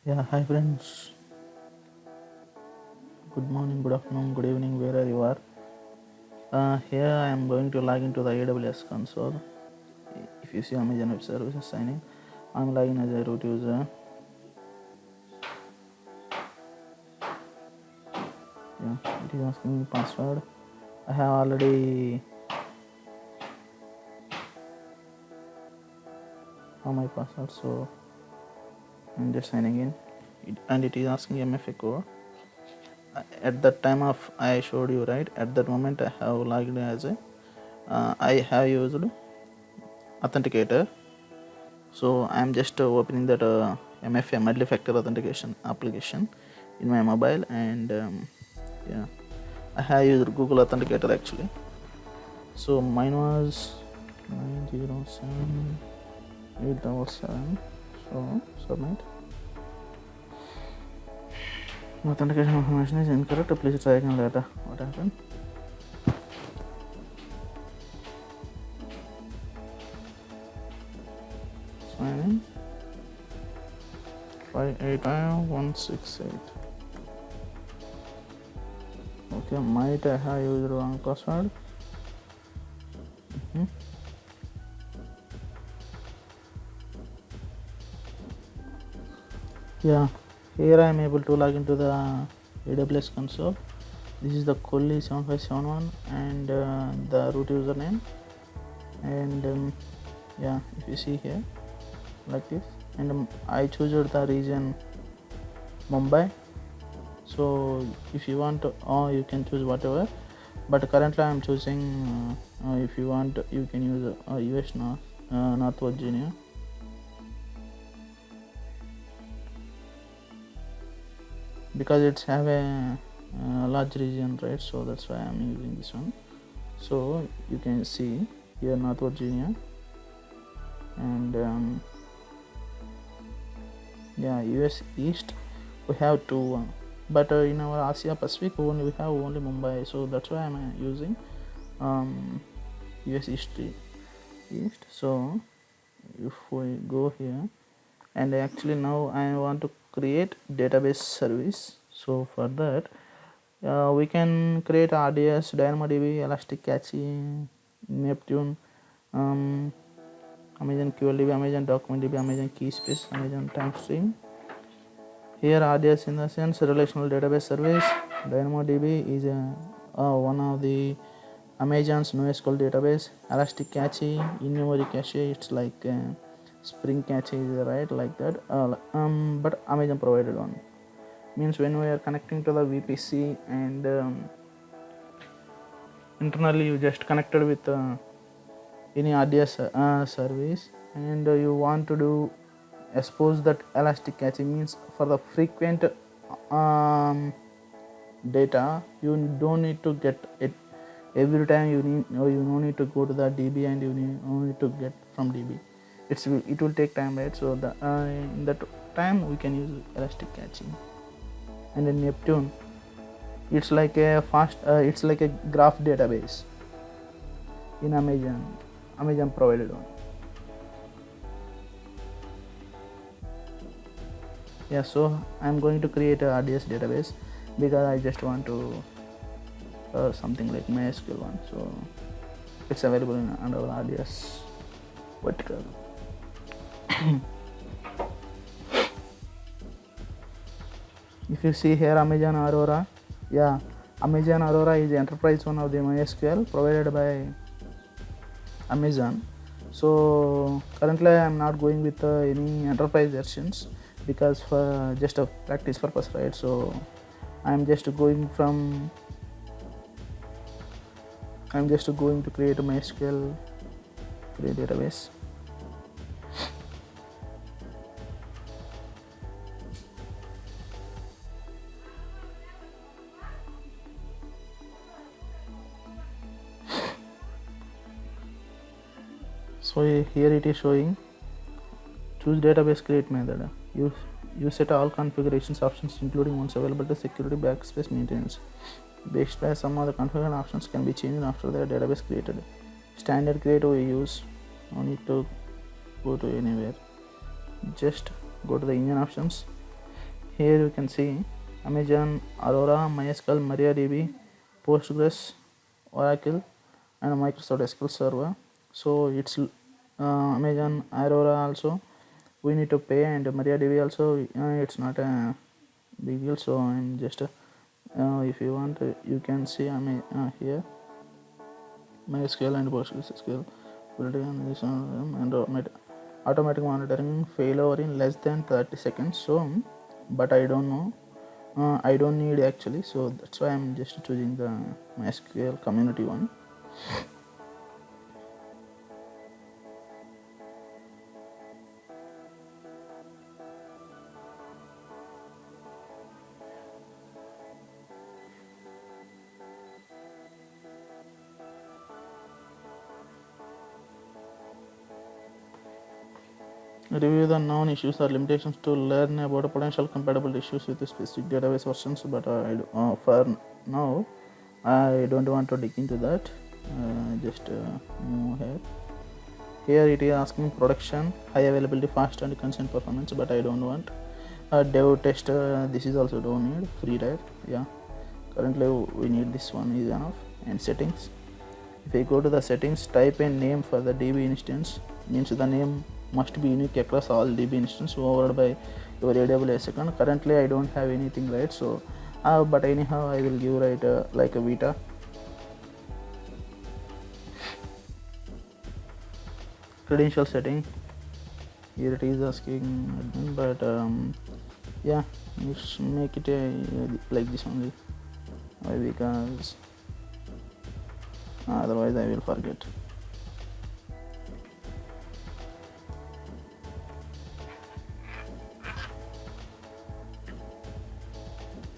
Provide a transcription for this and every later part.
Yeah, hi friends. Good morning, good afternoon, good evening, wherever you are. Here I am going to log into the AWS console. If you see Amazon Web Services signing, I'm logging as a root user. Yeah, it is asking me password. I have already found my password, so I'm just signing in. And it is asking MFA code. At that time of I showed you, right? At that moment I have logged as a I have used authenticator. So I'm just opening that MFA multi-factor authentication application in my mobile, and yeah, I have used Google Authenticator actually. So mine was 907-877. So submit. Authentication information is incorrect. Please try again later. What happened? Sign in. 585168. Okay, might I have used wrong password. Yeah, here I am able to log into the AWS console. This is the Kohli 7571 and the root username, and yeah, if you see here like this, and I choose the region Mumbai. So if you want to, you can choose whatever, but currently I am choosing if you want you can use US North Virginia. Because it's have a large region, right? So that's why I'm using this one. So you can see here North Virginia, and yeah, US East we have two, but in our Asia Pacific we have only Mumbai, so that's why I'm using US East. So if we go here, and actually now I want to create database service. So for that we can create RDS, DynamoDB, Elastic Cache, Neptune, Amazon QLDB, Amazon DocumentDB, Amazon Keyspace, Amazon TimeStream. Here RDS in the sense relational database service. DynamoDB is one of the Amazon's NoSQL database. Elastic Cache, in-memory cache, it's like Spring Cache, right? Like that. But Amazon provided one. Means when we are connecting to the VPC and internally you just connected with any RDS service, and you want to do expose that elastic cache, means for the frequent data you don't need to get it every time. You no need to go to the DB, and you need to get from DB. It will take time, right? So the in that time we can use elastic caching. And in Neptune, it's like a it's like a graph database in Amazon provided one. Yeah, so I'm going to create a RDS database because I just want to something like MySQL one, so it's available under RDS vertical. If you see here Amazon Aurora, yeah, Amazon Aurora is the enterprise one of the MySQL provided by Amazon. So currently I am not going with any enterprise versions because for just a practice purpose, right? So I'm just going to create a MySQL database. So here it is showing choose database create method. You set all configurations options including ones available to security, backspace, maintenance. Based by some of the configuration options can be changed after the database created. Standard create we use, no need to go to anywhere. Just go to the engine options here you can see Amazon, Aurora, MySQL, MariaDB, Postgres, Oracle, and Microsoft SQL Server. So it's Amazon, Aurora also we need to pay, and MariaDB also it's not a big deal. So I'm just if you want you can see here MySQL and PostgreSQL building on this and automatic monitoring failover in less than 30 seconds. So but I don't know, I don't need actually, so that's why I'm just choosing the MySQL community one. Review the known issues or limitations to learn about potential compatibility issues with specific database versions, but for now I don't want to dig into that. Just move here. Here it is asking production, high availability, fast and consistent performance, but I don't want. Dev test, this is also don't need. Free tier, yeah. Currently we need this one is enough. And settings. If I go to the settings, type a name for the DB instance, means the name must be unique across all DB instances override by your AWS account. Currently I don't have anything, right? So but anyhow I will give right like a Vita. Credential setting, here it is asking admin, but yeah, let's make it like this only. Why? Because otherwise I will forget.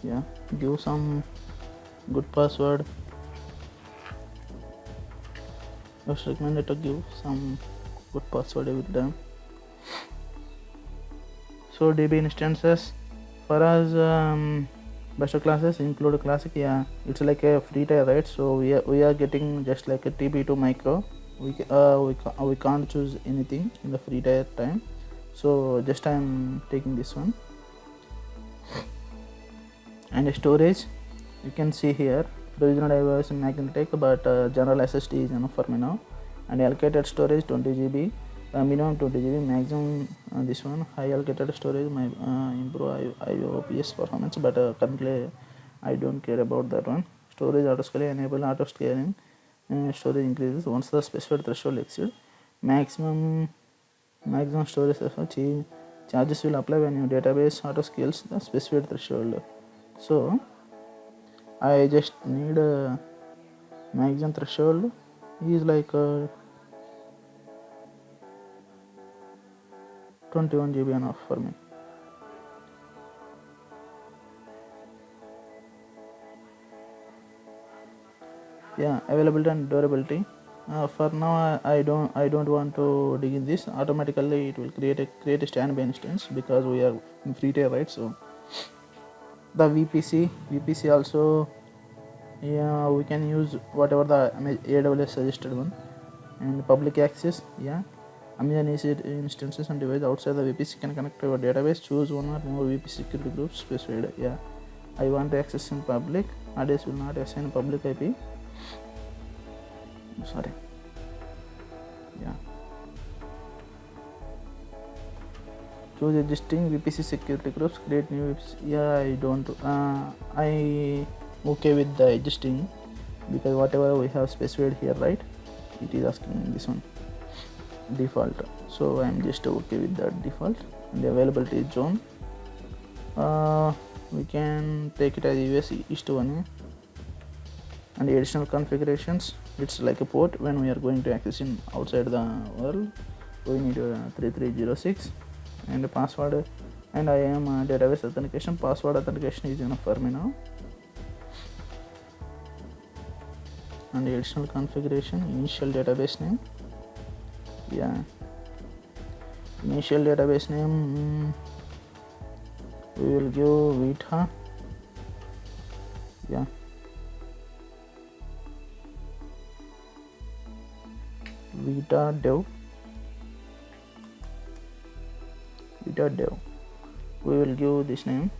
Yeah, give some good password. Just recommended to give some good password every time. So DB instances for us, best classes include classic. Yeah, it's like a free tier, right? So we are getting just like a TB2 micro. We can't choose anything in the free tier time. So just I'm taking this one. And storage, you can see here provisional I was magnetic, but general SSD is enough for me now. And allocated storage 20 GB, minimum 20 GB, maximum this one. High allocated storage my improve IOPS performance, but currently I don't care about that one. Storage auto scaling, enable auto scaling. Storage increases once the specified threshold exceeds. Maximum storage threshold charges will apply when your database auto scales the specified threshold. So I just need a maximum threshold is like 21 GB enough for me. Yeah, availability and durability. For now I don't want to dig in this. Automatically it will create a standby instance because we are in free tier, right? So the VPC also, yeah, we can use whatever the AWS suggested one. And public access, yeah, Amazon instances and devices outside the VPC can connect to your database. Choose one or more VPC security groups specified. Yeah, I want to access in public. AWS will not assign public IP. Sorry. Yeah. Choose existing VPC security groups. Create new VPC. Yeah, I don't. I okay with the existing because whatever we have specified here, right? It is asking this one default. So I'm just okay with that default. And the availability zone. We can take it as US East 1. And the additional configurations, it's like a port when we are going to access in outside the world. We need 3306 and a password, and I am database authentication. Password authentication is enough for me now. And the additional configuration, initial database name. Yeah, initial database name we will give Vita. Yeah, Vita dev. We will give this name.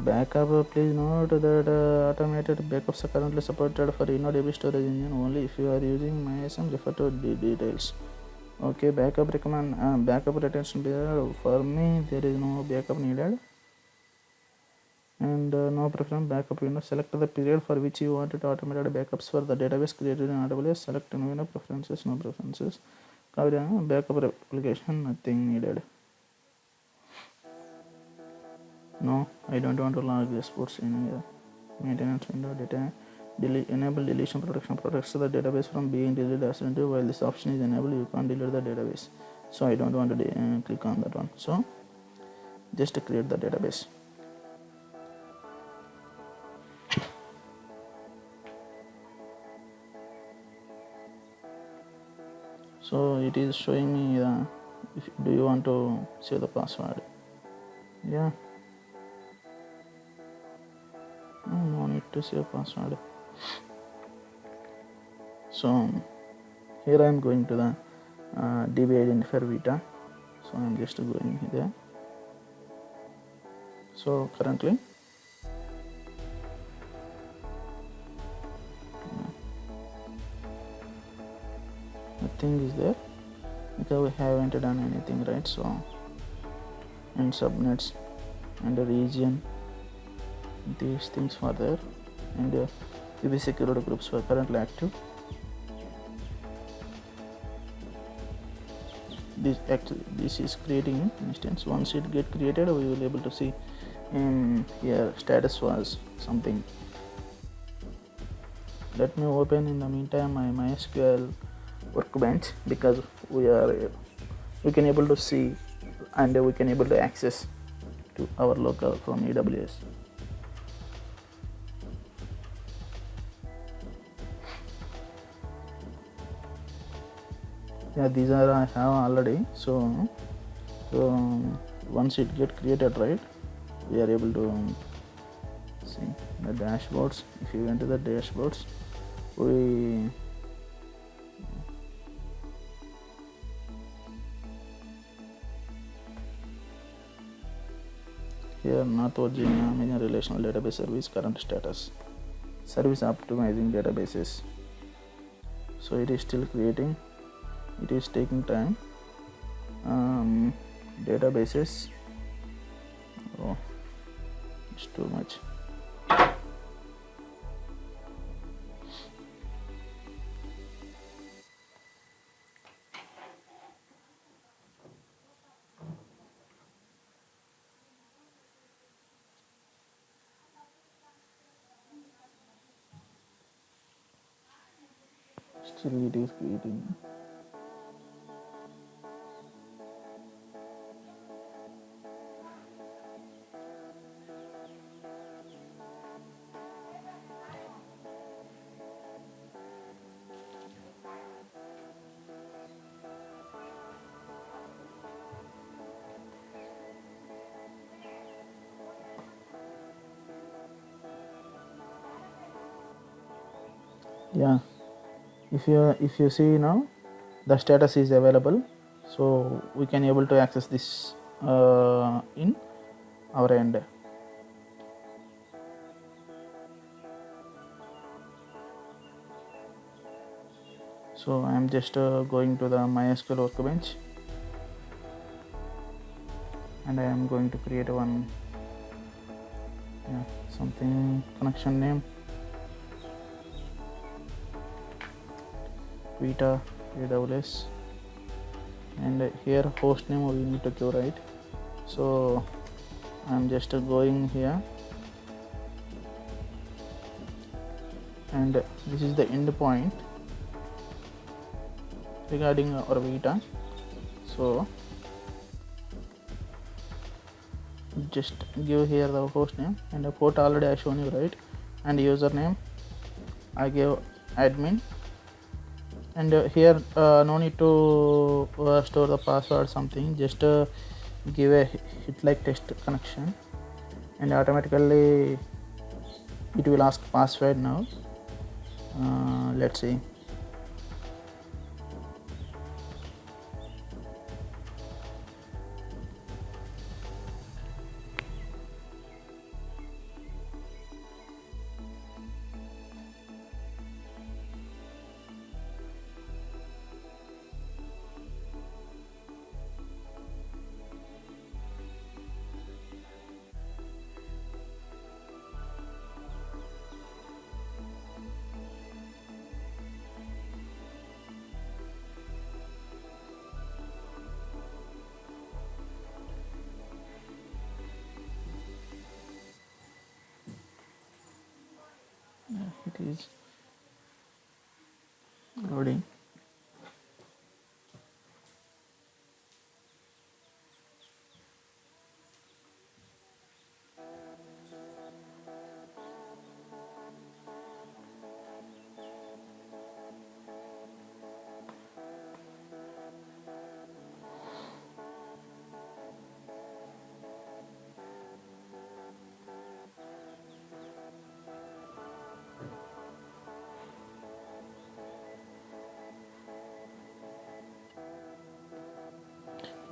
backup, please note that automated backups are currently supported for InnoDB storage engine only. If you are using MySM, refer to the details. Okay, backup retention period. For me, there is no backup needed, and no preference backup window. Select the period for which you wanted automated backups for the database created in AWS. Select window preferences, no preferences. Backup application, nothing needed. No, I don't want to log the sports in here. Maintenance window, data, enable deletion protection, protects the database from being deleted accidentally. While this option is enabled, you can't delete the database. So I don't want to click on that one. So just to create the database. So it is showing me do you want to save the password? Yeah. No need to save password. So here I am going to the DB identifier Vita. So I am just going there. So currently nothing is there because we haven't done anything, right? So and subnets and the region, these things were there, and UV security groups were currently active. This is creating an instance. Once it get created, we will be able to see here status was something. Let me open in the meantime my MySQL workbench, because we can able to see and we can able to access to our local from AWS. Yeah, these are I have already. So once it get created, right, we are able to see the dashboards. If you enter the dashboards, we here North Virginia Major Relational Database Service current status, service optimizing databases. So it is still creating, it is taking time. Databases, oh, it's too much. Still it is creating. Yeah, if you see now, the status is available, so we can able to access this in our end. So I am just going to the MySQL workbench, and I am going to create one something connection name Vita AWS, and here host name we need to give, right? So I'm just going here, and this is the endpoint regarding our Vita. So just give here the host name, and the port already I shown you, right? And username I gave admin, and here no need to store the password something, just give a hit like test connection, and automatically it will ask password now. Let's see. is loading.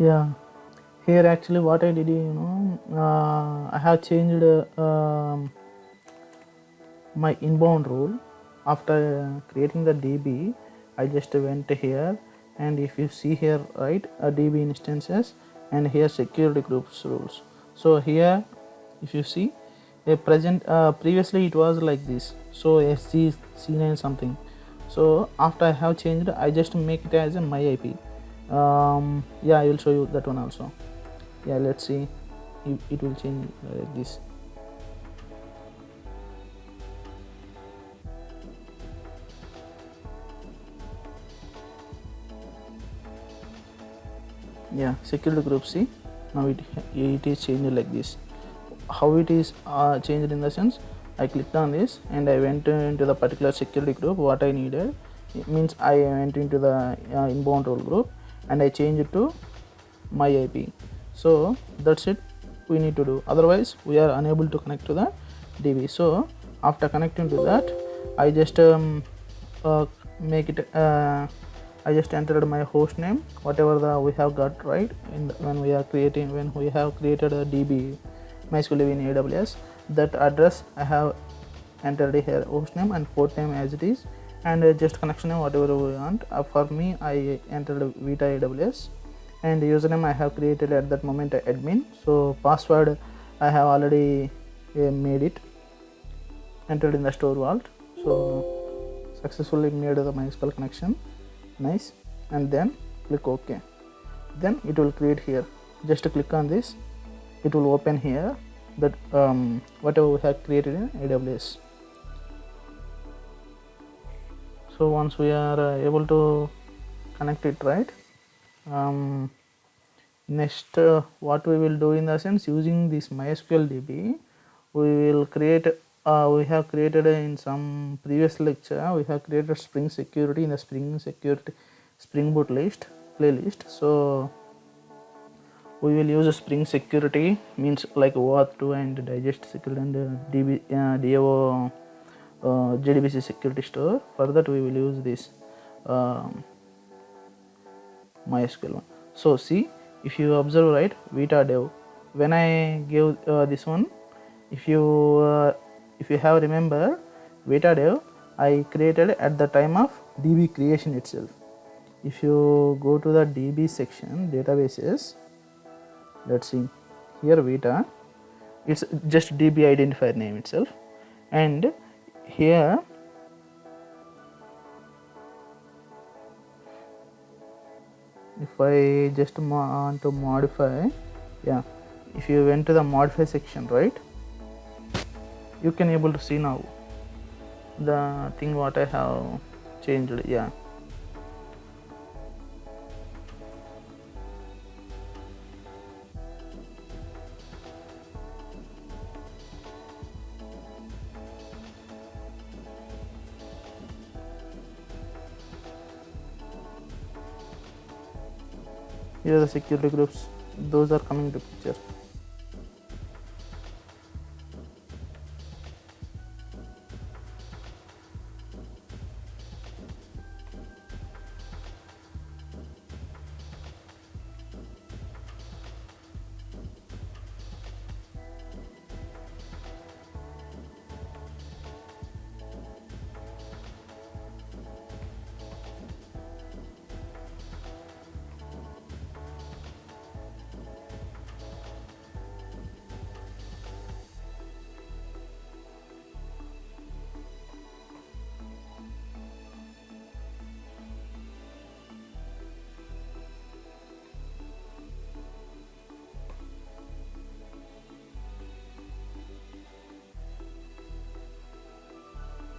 Yeah, here actually what I did, I have changed my inbound rule. After creating the DB, I just went here, and if you see here, right, a DB instances, and here security groups rules. So here, if you see, a present previously it was like this, so SG C9 something. So after I have changed, I just make it as a my IP. Yeah, I will show you that one also. Yeah, let's see if it will change like this. Yeah, security group C. Now it is changed like this. How it is changed in the sense, I clicked on this and I went into the particular security group what I needed. It means I went into the inbound role group and I changed it to my IP. So that's it we need to do, otherwise we are unable to connect to the DB. So after connecting to that, I just make it I just entered my host name, whatever we have got, right, when we have created a DB MySQL DB in AWS. That address I have entered here, host name and port name as it is, and just connection name whatever we want. For me, I entered Vita AWS, and username I have created at that moment admin. So password I have already made it, entered in the store vault. So successfully made the MySQL connection. Nice. And then click OK. Then it will create here. Just click on this, it will open here that whatever we have created in AWS. So once we are able to connect it, right, next what we will do in the sense, using this MySQL DB, we will create we have created in some previous lecture, we have created Spring Security in the Spring Boot list playlist. So we will use a Spring Security, means like OAuth2 and Digest Security and DAO JDBC Security Store. For that we will use this MySQL one. So see, if you observe, right, Vita Dev, when I gave this one, if you have remember Vita Dev, I created at the time of DB creation itself. If you go to the DB section, databases, let's see here Vita, it's just DB identifier name itself, and here if I just want to modify, yeah, if you went to the modify section, right, you can able to see now the thing what I have changed. Yeah, here are the security groups, those are coming to picture.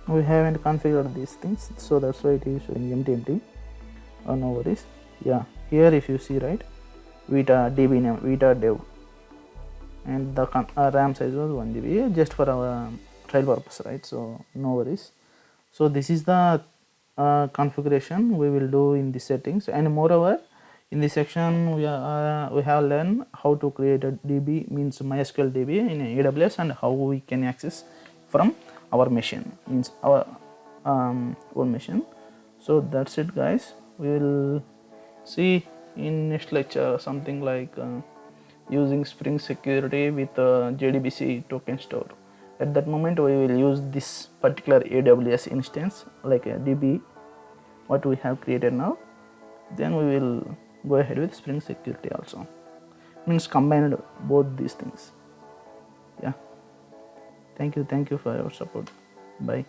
we haven't configured these things, so that's why it is showing empty. Oh, no worries. Yeah, here if you see, right, Vita DB name, Vita dev, and the RAM size was 1 GB just for our trial purpose, right? So no worries. So this is the configuration we will do in the settings, and moreover in this section we have learned how to create a DB, means MySQL DB in AWS, and how we can access from our machine, means our own machine. So that's it, guys. We will see in next lecture something like using Spring Security with JDBC token store. At that moment we will use this particular AWS instance like a DB what we have created now. Then we will go ahead with Spring Security also, means combined both these things. Yeah, thank you for your support. Bye.